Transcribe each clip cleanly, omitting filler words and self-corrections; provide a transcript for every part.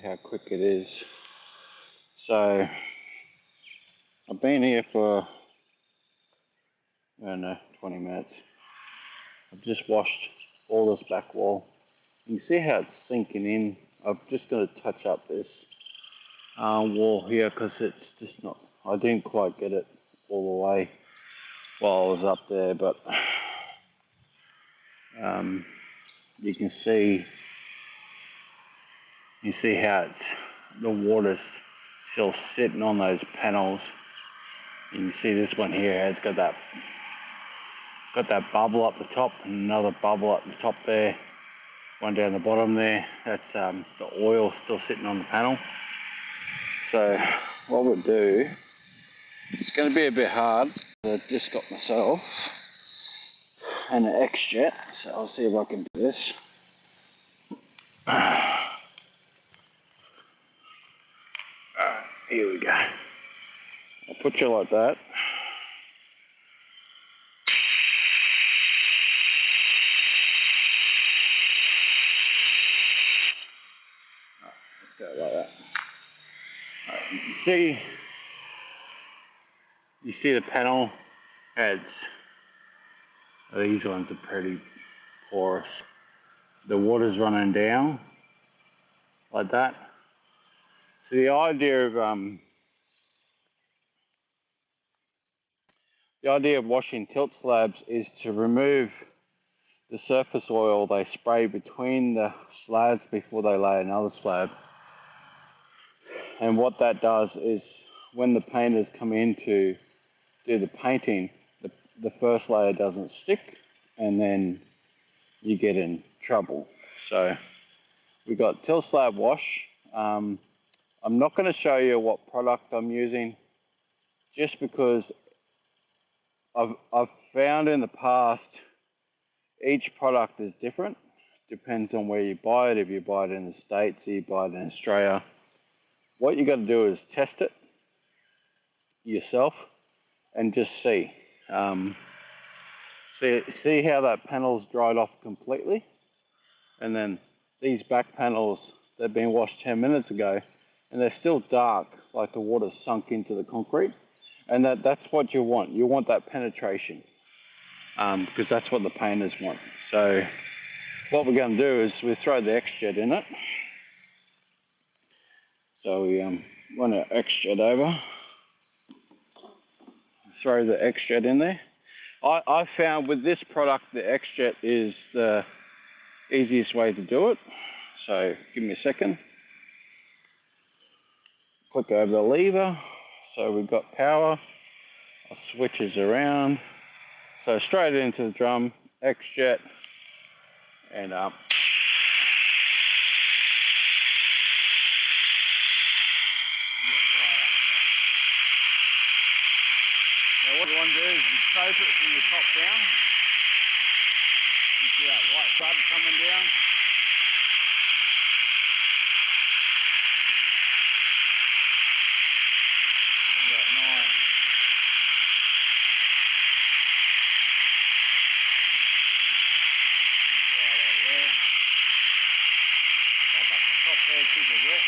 how quick it is. So I've been here for, I don't know, 20 minutes. I've just washed all this back wall. You can see how it's sinking in. I'm just going to touch up this wall here because it's just not, I didn't quite get it all the way while I was up there, but you can see how the water's still sitting on those panels. You can see this one here has got that bubble up the top and another bubble up the top there, one down the bottom there. That's the oil still sitting on the panel. So what we'll do, it's going to be a bit hard. I've just got myself and an X-Jet, so I'll see if I can do this. Alright, here we go. I'll put you like that. Let's go like that. Alright, you see the panel heads. These ones are pretty porous. The water's running down like that. So the idea of washing tilt slabs is to remove the surface oil they spray between the slabs before they lay another slab. And what that does is when the painters come in to do the painting, the first layer doesn't stick and then you get in trouble. So we got tilt slab wash. I'm not going to show you what product I'm using just because I've found in the past each product is different. Depends on where you buy it. If you buy it in the States, or you buy it in Australia. What you got to do is test it yourself and just see. See how that panel's dried off completely, and then these back panels, they've been washed 10 minutes ago and they're still dark, like the water's sunk into the concrete, and that's what you want. You want that penetration because that's what the painters want. So what we're going to do is we throw the X-Jet in it. So we run our X-Jet over, throw the X-Jet in there. I found with this product the X-Jet is the easiest way to do it. So give me a second. Click over the lever. So we've got power. I'll switch it around. So straight into the drum, X-Jet, and up. Now what you want to do is you soak it from the top down. You see that white blood coming down. Yeah, nice. Right over there. Back up the top there, keep it wet.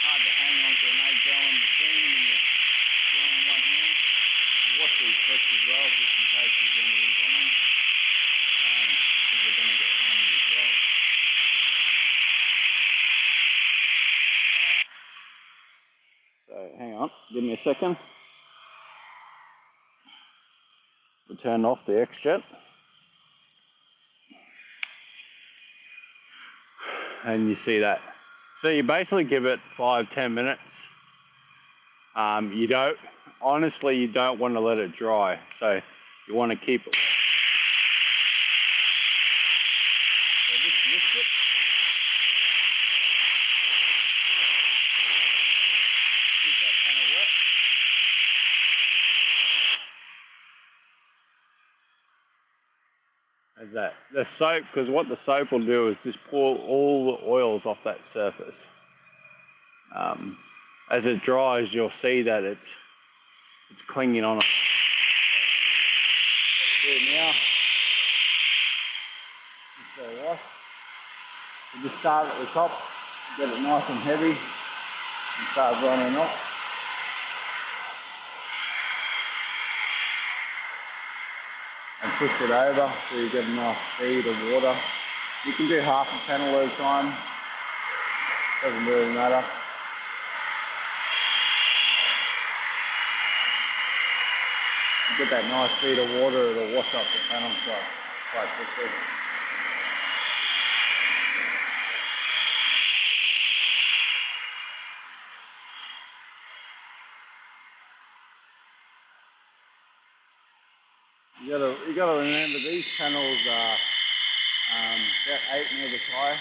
Hard to hang on to an 8-gallon machine when you're doing one hand. Wash these bricks as well, just in case there's anything on them, because they're going to get hammered as well. So hang on, give me a second. We'll turn off the X-Jet. And you see that. So you basically give it 5-10 minutes. You don't want to let it dry. So you want to keep it. So just lift it. Keep that panel wet. As that. The soap, because what the soap will do is just pull all the oils off that surface. As it dries, you'll see that it's clinging on it. do now is the wash. You just start at the top, get it nice and heavy, and start running off. And push it over so you get a nice speed of water. You can do half a panel at a time, doesn't really matter. You get that nice speed of water, it'll wash up the panel quite quickly. You gotta remember these panels are about 8 metres high.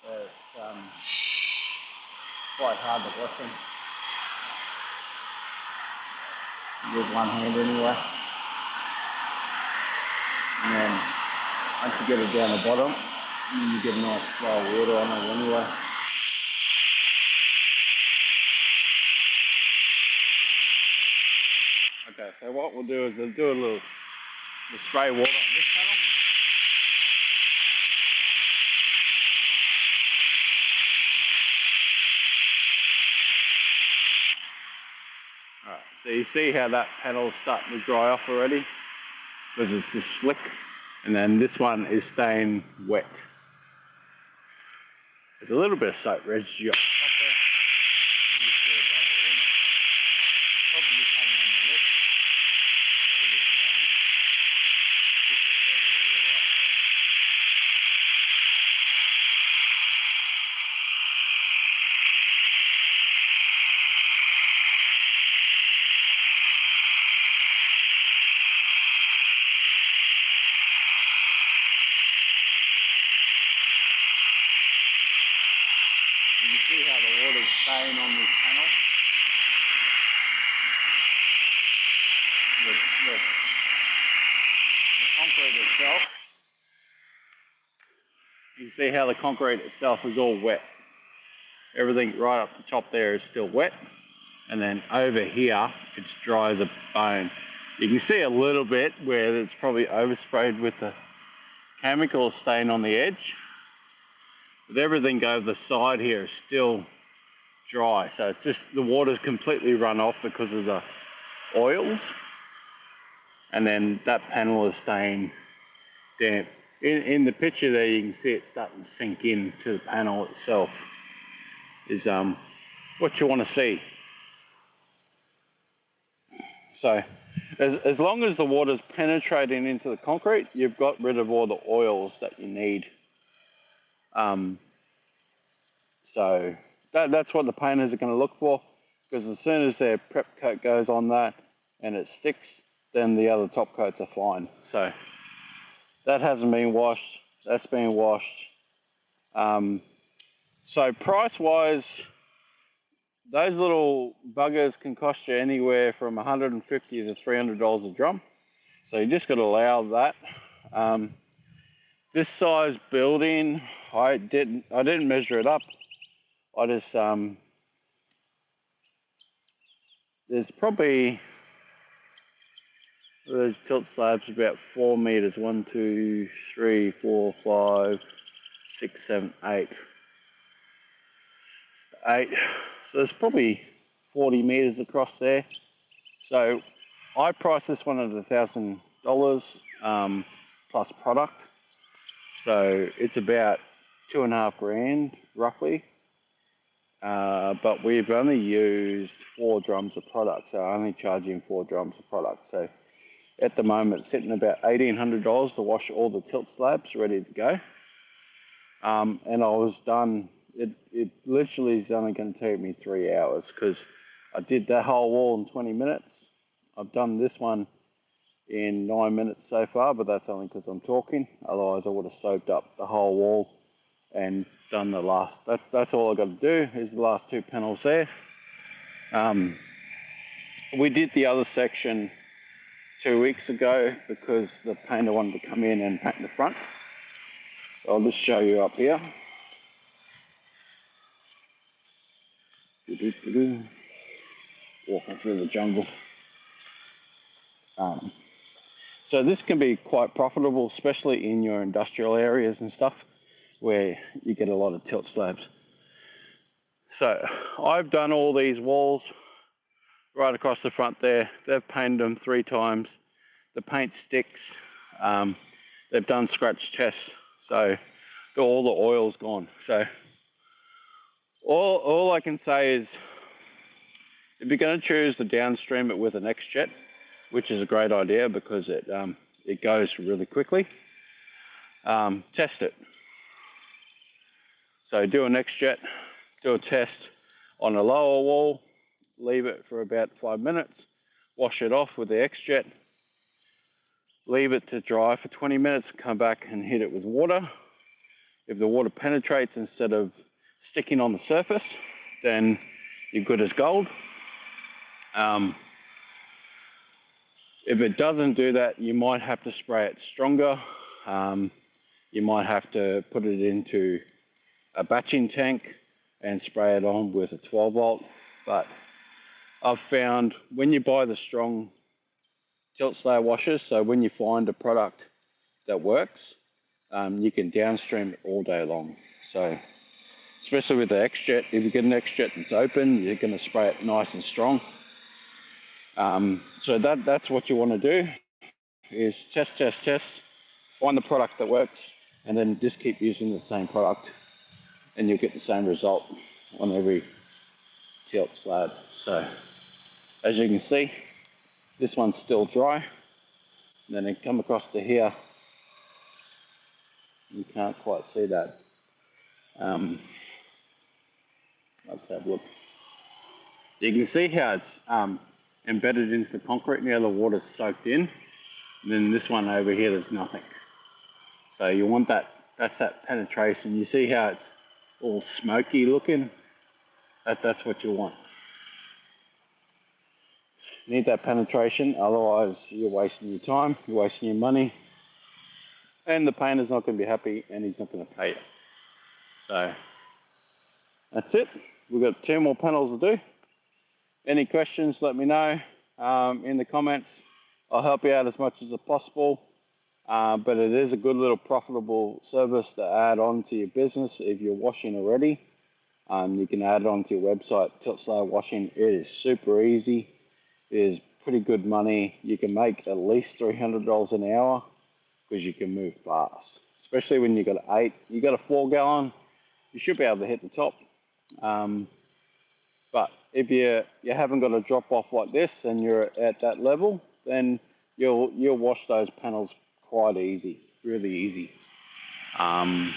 So it's quite hard to wash them with one hand anyway. And then once you get it down the bottom, you get a nice flow of water on it anyway. Okay, so what we'll do is we'll do we'll spray water on this panel. Alright, so you see how that panel's starting to dry off already? Because it's just slick. And then this one is staying wet. There's a little bit of soap residue on top there. You just see it bubble in. Probably coming on the lip. So we just push it over the water up there. You see how the water's staying on this panel? Look, the concrete itself. You can see how the concrete itself is all wet. Everything right up the top there is still wet. And then over here, it's dry as a bone. You can see a little bit where it's probably oversprayed with the chemical stain on the edge. But everything over the side here is still dry. So it's just the water's completely run off because of the oils. And then that panel is staying damp. In the picture there, you can see it starting to sink into the panel itself. Is what you want to see. So as long as the water's penetrating into the concrete, you've got rid of all the oils that you need. So that's what the painters are going to look for, because as soon as their prep coat goes on that and it sticks, then the other top coats are fine. So that hasn't been washed, that's been washed. So price wise, those little buggers can cost you anywhere from $150 to $300 a drum. So you just got to allow that. This size building, I didn't measure it up. I just there's probably those tilt slabs about 4 meters. 1, 2, 3, 4, 5, 6, 7, 8. 8. So there's probably 40 meters across there. So I priced this one at $1,000 plus product. So it's about $2.5 grand roughly. But we've only used 4 drums of product, so I'm only charging 4 drums of product. So at the moment, it's sitting about $1,800 to wash all the tilt slabs ready to go. And I was done. It literally is only going to take me 3 hours, because I did that whole wall in 20 minutes. I've done this one in 9 minutes so far, but that's only because I'm talking. Otherwise, I would have soaked up the whole wall and done the last. That's all I got to do is the last 2 panels there. We did the other section 2 weeks ago because the painter wanted to come in and paint the front. So I'll just show you up here. Walking through the jungle. Um, so this can be quite profitable, especially in your industrial areas and stuff where you get a lot of tilt slabs. So I've done all these walls right across the front there. They've painted them 3 times. The paint sticks. They've done scratch tests, so all the oil's gone. So all I can say is, if you're going to choose to downstream it with an X-Jet, which is a great idea because it goes really quickly, test it. So do an X-Jet, do a test on a lower wall, leave it for about 5 minutes, wash it off with the X-Jet, leave it to dry for 20 minutes, come back and hit it with water. If the water penetrates instead of sticking on the surface, then you're good as gold. If it doesn't do that, you might have to spray it stronger. You might have to put it into a batching tank and spray it on with a 12 volt. But I've found when you buy the strong tilt slab washers, so when you find a product that works, you can downstream it all day long. So especially with the X-Jet, if you get an X-Jet that's open, you're going to spray it nice and strong. So that's what you want to do, is test, find the product that works, and then just keep using the same product, and you'll get the same result on every tilt slab. So as you can see, this one's still dry. And then it come across to here. You can't quite see that. Let's have a look. You can see how it's embedded into the concrete. Now the water's soaked in. And then this one over here, there's nothing. So you want that, that's that penetration. You see how it's all smoky looking? That's what you want. You need that penetration, otherwise you're wasting your time, you're wasting your money, and the painter's not going to be happy and he's not going to pay you. So that's it. We've got 2 more panels to do. Any questions, let me know in the comments. I'll help you out as much as possible. But it is a good little profitable service to add on to your business if you're washing already. You can add it onto your website, Tilt Slab Washing. It is super easy. It is pretty good money. You can make at least $300 an hour because you can move fast. Especially when you got a 4 gallon, you should be able to hit the top. But if you haven't got a drop off like this and you're at that level, then you'll wash those panels quite easy, really easy. Yeah,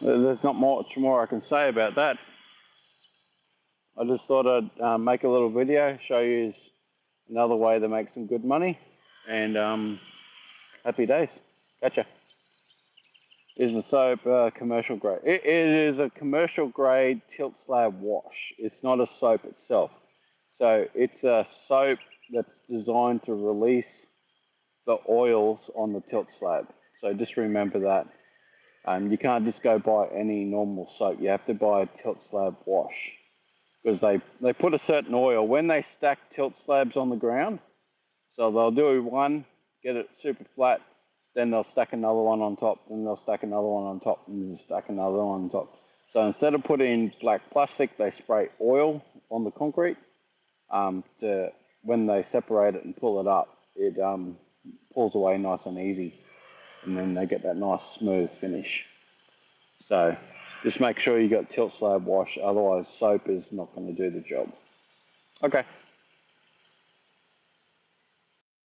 there's not much more I can say about that. I just thought I'd make a little video, show you another way to make some good money, and happy days. Gotcha. Is the soap commercial grade? It is a commercial grade tilt slab wash. It's not a soap itself. So it's a soap that's designed to release the oils on the tilt slab. So just remember that. You can't just go buy any normal soap. You have to buy a tilt slab wash because they put a certain oil when they stack tilt slabs on the ground. So they'll do one, get it super flat, then they'll stack another one on top, then they'll stack another one on top, and then stack another one on top. So instead of putting black plastic, they spray oil on the concrete. When they separate it and pull it up, it pulls away nice and easy, and then they get that nice smooth finish. So just make sure you got tilt slab wash, otherwise soap is not going to do the job. Okay.